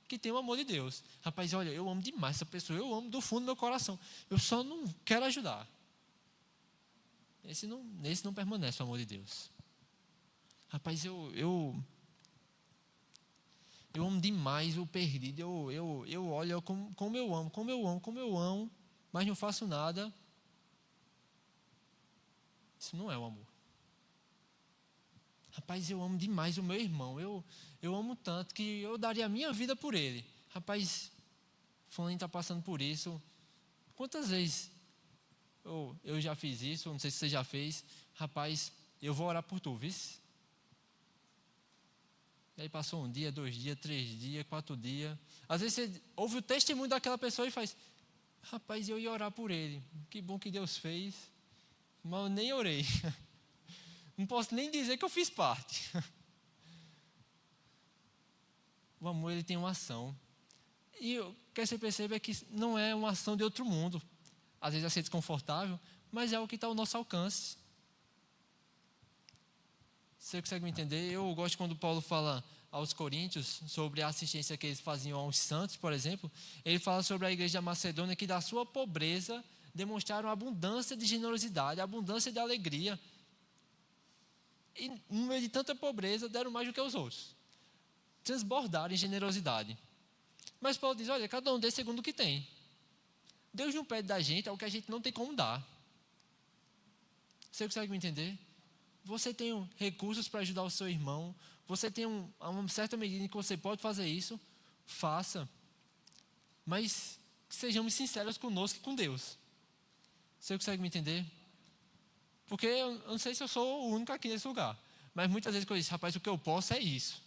que tem o amor de Deus. Rapaz, olha, eu amo demais essa pessoa, eu amo do fundo do meu coração, eu só não quero ajudar. Esse não permanece o amor de Deus. Rapaz, eu amo demais o perdido, eu olho como eu amo, mas não faço nada. Isso não é o amor. Rapaz, eu amo demais o meu irmão, eu amo tanto que eu daria a minha vida por ele. Rapaz, fulano está passando por isso. Quantas vezes eu já fiz isso, não sei se você já fez. Rapaz, eu vou orar por tu, viu? E aí passou 1 dia, 2 dias, 3 dias, 4 dias. Às vezes você ouve o testemunho daquela pessoa e faz: rapaz, eu ia orar por ele. Que bom que Deus fez. Mas eu nem orei. Não posso nem dizer que eu fiz parte. O amor, ele tem uma ação. E eu quero que você perceba que não é uma ação de outro mundo. Às vezes vai ser desconfortável, mas é o que está ao nosso alcance. Você consegue me entender? Eu gosto quando Paulo fala aos Coríntios sobre a assistência que eles faziam aos santos, por exemplo. Ele fala sobre a igreja da Macedônia, que da sua pobreza demonstraram abundância de generosidade, abundância de alegria. E no meio de tanta pobreza, deram mais do que os outros. Transbordaram em generosidade. Mas Paulo diz: olha, cada um dê segundo o que tem. Deus não pede da gente algo que a gente não tem como dar. Você consegue me entender? Você tem recursos para ajudar o seu irmão. Você tem uma certa medida em que você pode fazer isso. Faça. Mas sejamos sinceros conosco e com Deus. Você consegue me entender? Porque eu não sei se eu sou o único aqui nesse lugar. Mas muitas vezes eu disse: rapaz, o que eu posso é isso.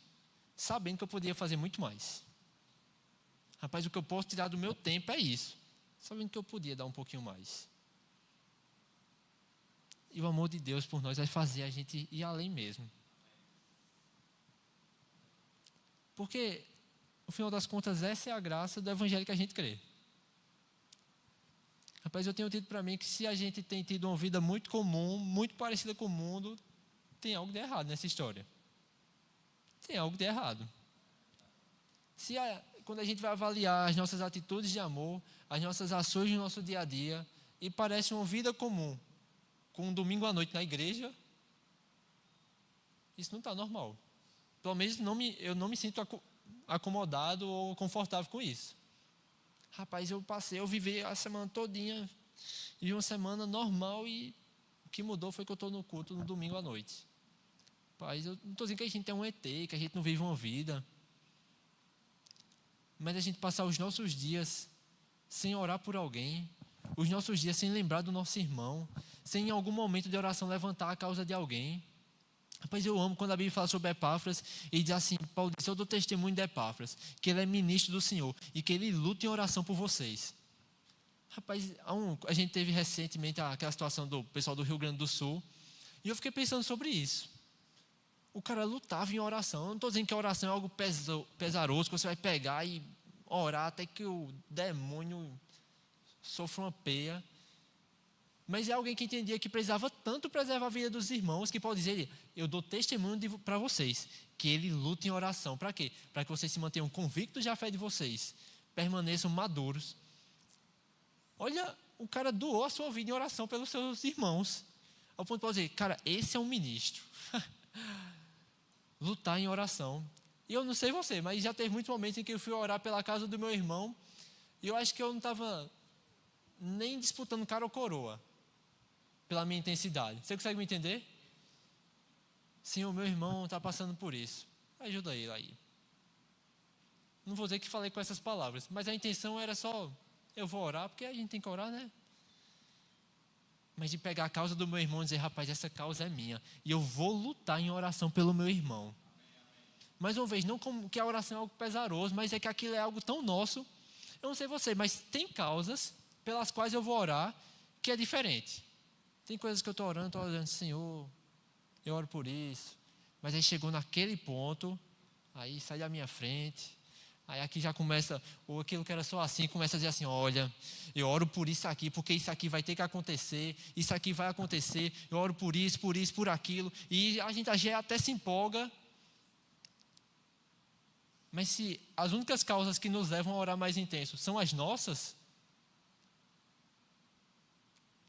Sabendo que eu poderia fazer muito mais. Rapaz, o que eu posso tirar do meu tempo é isso. sabendo que eu podia dar um pouquinho mais. E o amor de Deus por nós vai fazer a gente ir além mesmo. Porque, no final das contas, essa é a graça do evangelho que a gente crê. Rapaz, eu tenho tido para mim que se a gente tem tido uma vida muito comum, muito parecida com o mundo, tem algo de errado nessa história. Tem algo de errado. Quando a gente vai avaliar as nossas atitudes de amor, as nossas ações no nosso dia a dia, e parece uma vida comum, com um domingo à noite na igreja, isso não está normal. Pelo menos eu não me sinto acomodado ou confortável com isso. Rapaz, eu vivi a semana todinha, vivi uma semana normal e o que mudou foi que eu estou no culto no domingo à noite. Rapaz, eu não estou dizendo que a gente é um ET, que a gente não vive uma vida. Mas a gente passar os nossos dias sem orar por alguém, os nossos dias sem lembrar do nosso irmão, sem em algum momento de oração levantar a causa de alguém. Rapaz, eu amo quando a Bíblia fala sobre Epáfras e diz assim, Paulo diz, eu dou testemunho de Epáfras, que ele é ministro do Senhor e que ele luta em oração por vocês. Rapaz, a gente teve recentemente aquela situação do pessoal do Rio Grande do Sul e eu fiquei pensando sobre isso. O cara lutava em oração. Eu não estou dizendo que a oração é algo pesaroso, que você vai pegar e orar até que o demônio sofra uma peia. Mas é alguém que entendia que precisava tanto preservar a vida dos irmãos, que pode dizer, eu dou testemunho para vocês, que ele luta em oração. Para quê? Para que vocês se mantenham convictos da fé de vocês, permaneçam maduros. Olha, o cara doou a sua vida em oração pelos seus irmãos. Ao ponto de poder dizer, cara, esse é um ministro. Lutar em oração. E eu não sei você, mas já teve muitos momentos em que eu fui orar pela casa do meu irmão, e eu acho que eu não estava nem disputando cara ou coroa, pela minha intensidade. Você consegue me entender? Sim, o meu irmão está passando por isso. Ajuda ele aí. Não vou dizer que falei com essas palavras, mas a intenção era só, eu vou orar, porque a gente tem que orar, né? Mas de pegar a causa do meu irmão e dizer, rapaz, essa causa é minha, e eu vou lutar em oração pelo meu irmão. Mais uma vez, não como que a oração é algo pesaroso, mas é que aquilo é algo tão nosso. Eu não sei você, mas tem causas pelas quais eu vou orar que é diferente. Tem coisas que eu estou orando, Senhor, eu oro por isso. Mas aí chegou naquele ponto, aí sai da minha frente, aí aqui já começa, ou aquilo que era só assim, começa a dizer assim, olha, eu oro por isso aqui, porque isso aqui vai ter que acontecer, isso aqui vai acontecer, eu oro por isso, por aquilo, e a gente já até se empolga. Mas se as únicas causas que nos levam a orar mais intenso são as nossas,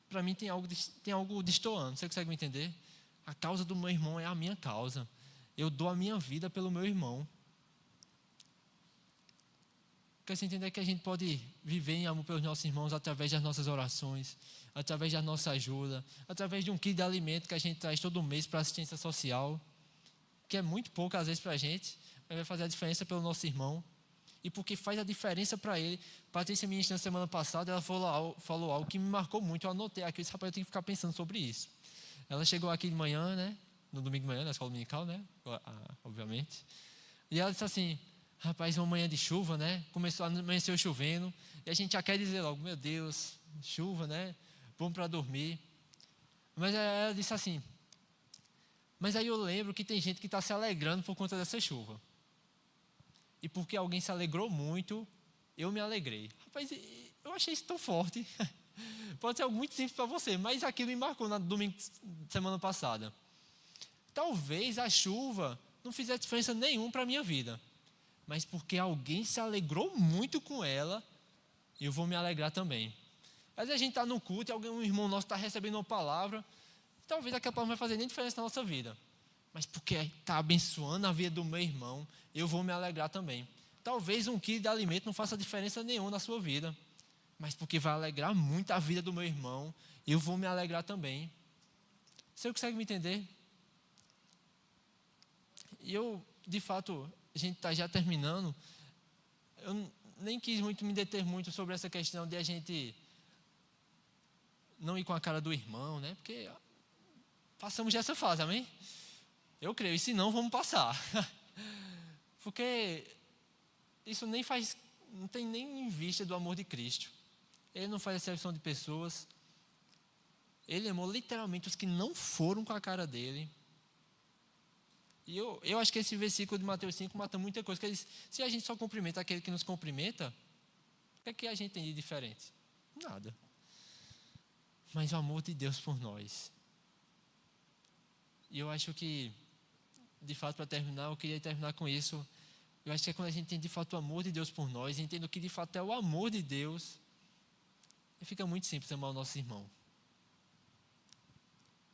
para mim tem algo destoando. Você consegue me entender? A causa do meu irmão é a minha causa. Eu dou a minha vida pelo meu irmão. Quer se entender que a gente pode viver em amor pelos nossos irmãos através das nossas orações, através da nossa ajuda, através de um quilo de alimento que a gente traz todo mês para assistência social, que é muito pouco às vezes para a gente, mas vai fazer a diferença pelo nosso irmão. E porque faz a diferença para ele. Patrícia, ministra na semana passada, ela falou algo que me marcou muito. Eu anotei aqui, esse rapaz, eu tenho que ficar pensando sobre isso. Ela chegou aqui de manhã, né? No domingo de manhã, na escola dominical, né? Obviamente. E ela disse assim, rapaz, uma manhã de chuva, né? Amanheceu chovendo. E a gente já quer dizer logo, meu Deus, chuva, né? Bom para dormir. Mas ela disse assim, mas aí eu lembro que tem gente que está se alegrando por conta dessa chuva. E porque alguém se alegrou muito, eu me alegrei. Rapaz, eu achei isso tão forte. Pode ser algo muito simples para você, mas aquilo me marcou no domingo de semana passada. Talvez a chuva não fizesse diferença nenhuma para a minha vida. Mas porque alguém se alegrou muito com ela, eu vou me alegrar também. Às vezes a gente está no culto e um irmão nosso está recebendo uma palavra, talvez aquela palavra não vai fazer nem diferença na nossa vida. Mas porque está abençoando a vida do meu irmão, eu vou me alegrar também. Talvez um quilo de alimento não faça diferença nenhuma na sua vida, mas porque vai alegrar muito a vida do meu irmão, eu vou me alegrar também. Você consegue me entender? E eu, de fato, a gente está já terminando, eu nem quis muito me deter muito sobre essa questão de a gente não ir com a cara do irmão, né? Porque passamos dessa fase, amém? Eu creio, e se não, vamos passar. Porque isso não tem nem em vista do amor de Cristo. Ele não faz exceção de pessoas. Ele amou literalmente os que não foram com a cara dele. E eu acho que esse versículo de Mateus 5 mata muita coisa. Que ele diz, se a gente só cumprimenta aquele que nos cumprimenta, o que é que a gente tem de diferente? Nada. Mas o amor de Deus por nós. E eu acho que, de fato, para terminar, eu queria terminar com isso. Eu acho que é quando a gente tem de fato o amor de Deus por nós, entende o que de fato é o amor de Deus, e fica muito simples amar o nosso irmão.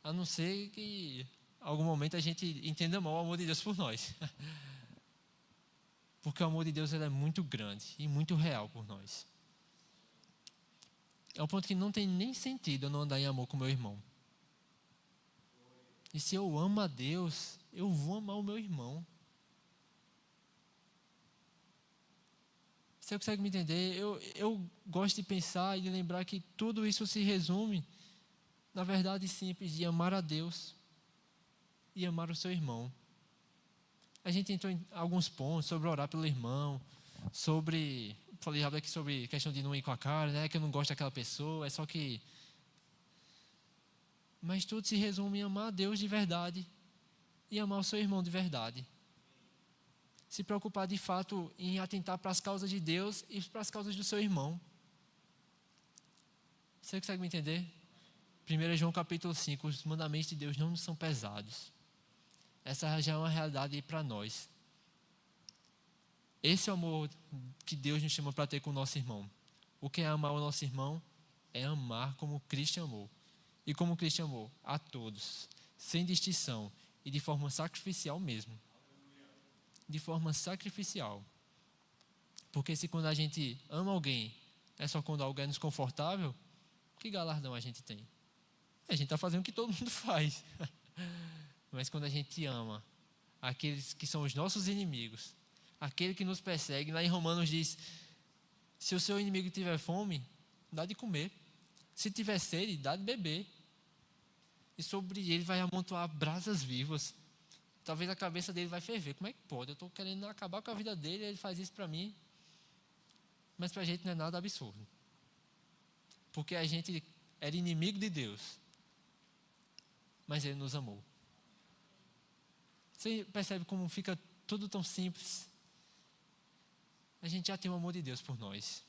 A não ser que, em algum momento, a gente entenda mal o amor de Deus por nós. Porque o amor de Deus ele é muito grande e muito real por nós. É um ponto que não tem nem sentido eu não andar em amor com meu irmão. E se eu amo a Deus, eu vou amar o meu irmão. Você consegue me entender? Eu gosto de pensar e de lembrar que tudo isso se resume na verdade simples de amar a Deus e amar o seu irmão. A gente entrou em alguns pontos sobre orar pelo irmão, falei rápido aqui sobre questão de não ir com a cara, né? Que eu não gosto daquela pessoa, é só que... Mas tudo se resume em amar a Deus de verdade e amar o seu irmão de verdade. Se preocupar de fato em atentar para as causas de Deus e para as causas do seu irmão. Você consegue me entender? 1 João capítulo 5, os mandamentos de Deus não são pesados. Essa já é uma realidade para nós. Esse é o amor que Deus nos chama para ter com o nosso irmão. O que é amar o nosso irmão? É amar como Cristo amou. E como Cristo amou? A todos, sem distinção e de forma sacrificial mesmo. De forma sacrificial. Porque se quando a gente ama alguém, é só quando alguém é desconfortável, que galardão a gente tem? A gente está fazendo o que todo mundo faz. Mas quando a gente ama aqueles que são os nossos inimigos, aquele que nos persegue, lá em Romanos diz, se o seu inimigo tiver fome, dá de comer. Se tiver sede, dá de beber. E sobre ele vai amontoar brasas vivas. Talvez a cabeça dele vai ferver. Como é que pode? Eu estou querendo acabar com a vida dele, ele faz isso para mim. Mas para a gente não é nada absurdo. Porque a gente era inimigo de Deus. Mas ele nos amou. Você percebe como fica tudo tão simples? A gente já tem o amor de Deus por nós.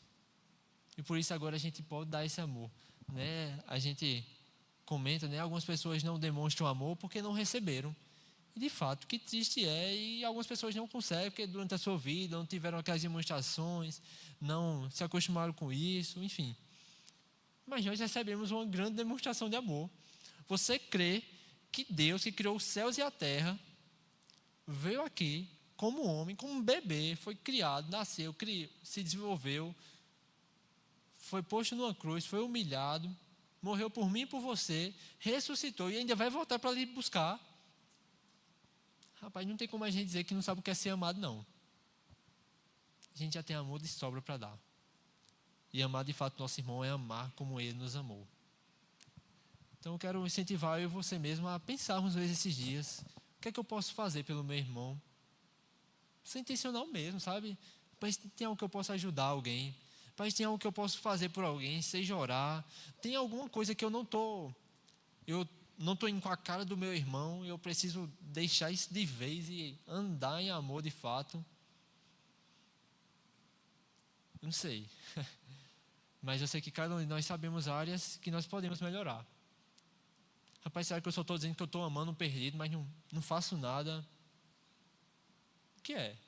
E por isso agora a gente pode dar esse amor. Né? A gente comenta, né? Algumas pessoas não demonstram amor porque não receberam. E de fato, que triste é. E algumas pessoas não conseguem porque durante a sua vida não tiveram aquelas demonstrações, não se acostumaram com isso, enfim. Mas nós recebemos uma grande demonstração de amor. Você crê que Deus, que criou os céus e a terra, veio aqui como homem, como um bebê, foi criado, nasceu, se desenvolveu, foi posto numa cruz, foi humilhado, morreu por mim e por você, ressuscitou e ainda vai voltar para lhe buscar. Rapaz, não tem como a gente dizer que não sabe o que é ser amado, não. A gente já tem amor de sobra para dar. E amar de fato nosso irmão é amar como ele nos amou. Então eu quero incentivar eu e você mesmo a pensarmos vezes esses dias. O que é que eu posso fazer pelo meu irmão? Ser intencional mesmo, sabe? Mas tem algo que eu possa ajudar alguém. Mas tem algo que eu posso fazer por alguém, seja orar. Tem alguma coisa que eu não estou indo com a cara do meu irmão. Eu preciso deixar isso de vez e andar em amor de fato. Não sei. Mas eu sei que cada um de nós sabemos áreas que nós podemos melhorar. Rapaz, será que eu só estou dizendo que eu estou amando um perdido, mas não faço nada? O que é?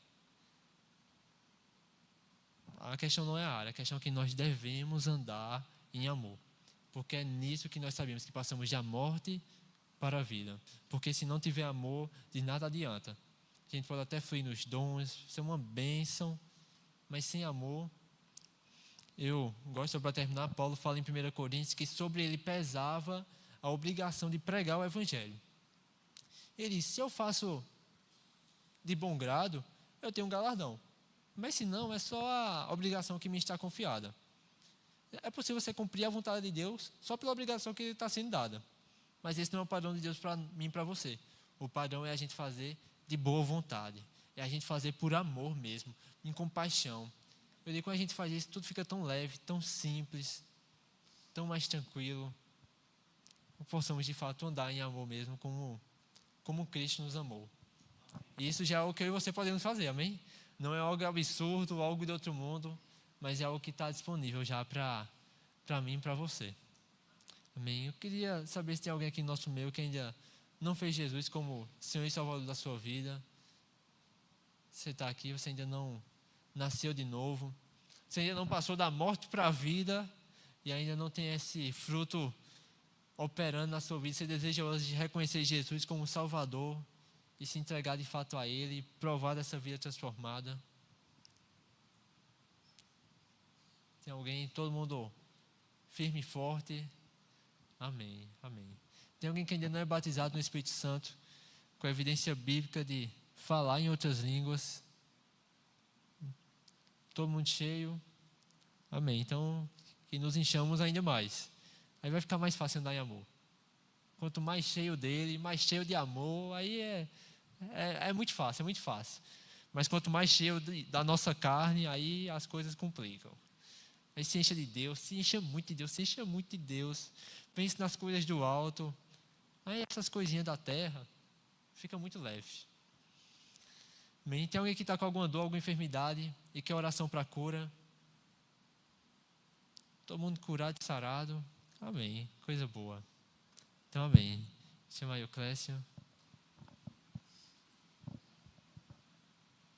A questão não é a área, a questão é que nós devemos andar em amor. Porque é nisso que nós sabemos que passamos da morte para a vida. Porque se não tiver amor, de nada adianta. A gente pode até fluir nos dons, ser uma bênção, mas sem amor. Eu gosto, para terminar, Paulo fala em 1 Coríntios que sobre ele pesava a obrigação de pregar o evangelho. Ele diz, se eu faço de bom grado, eu tenho um galardão. Mas se não, é só a obrigação que me está confiada. É possível você cumprir a vontade de Deus só pela obrigação que está sendo dada. Mas esse não é o padrão de Deus para mim e para você. O padrão é a gente fazer de boa vontade. É a gente fazer por amor mesmo, em compaixão. Eu digo, quando a gente faz isso, tudo fica tão leve, tão simples. tão mais tranquilo, possamos de fato andar em amor mesmo, como Cristo nos amou. E isso já é o que eu e você podemos fazer, amém? Não é algo absurdo, algo de outro mundo, mas é algo que está disponível já para mim e para você. Amém? Eu queria saber se tem alguém aqui no nosso meio que ainda não fez Jesus como Senhor e Salvador da sua vida. Você está aqui, você ainda não nasceu de novo, você ainda não passou da morte para a vida e ainda não tem esse fruto operando na sua vida. Você deseja hoje reconhecer Jesus como Salvador e se entregar de fato a Ele e provar dessa vida transformada. Tem alguém, todo mundo firme e forte? Amém, amém. Tem alguém que ainda não é batizado no Espírito Santo, com a evidência bíblica de falar em outras línguas? Todo mundo cheio? Amém. Então, que nos enchamos ainda mais. Aí vai ficar mais fácil andar em amor. Quanto mais cheio dele, mais cheio de amor, aí é muito fácil, é muito fácil. Mas quanto mais cheio da nossa carne, aí as coisas complicam. Aí se encha de Deus, se encha muito de Deus, se encha muito de Deus. Pense nas coisas do alto. Aí essas coisinhas da terra, fica muito leve. Amém? Tem alguém que está com alguma dor, alguma enfermidade e quer oração para cura? Todo mundo curado e sarado? Amém. Coisa boa. Então, amém. Chama aí o Clécio.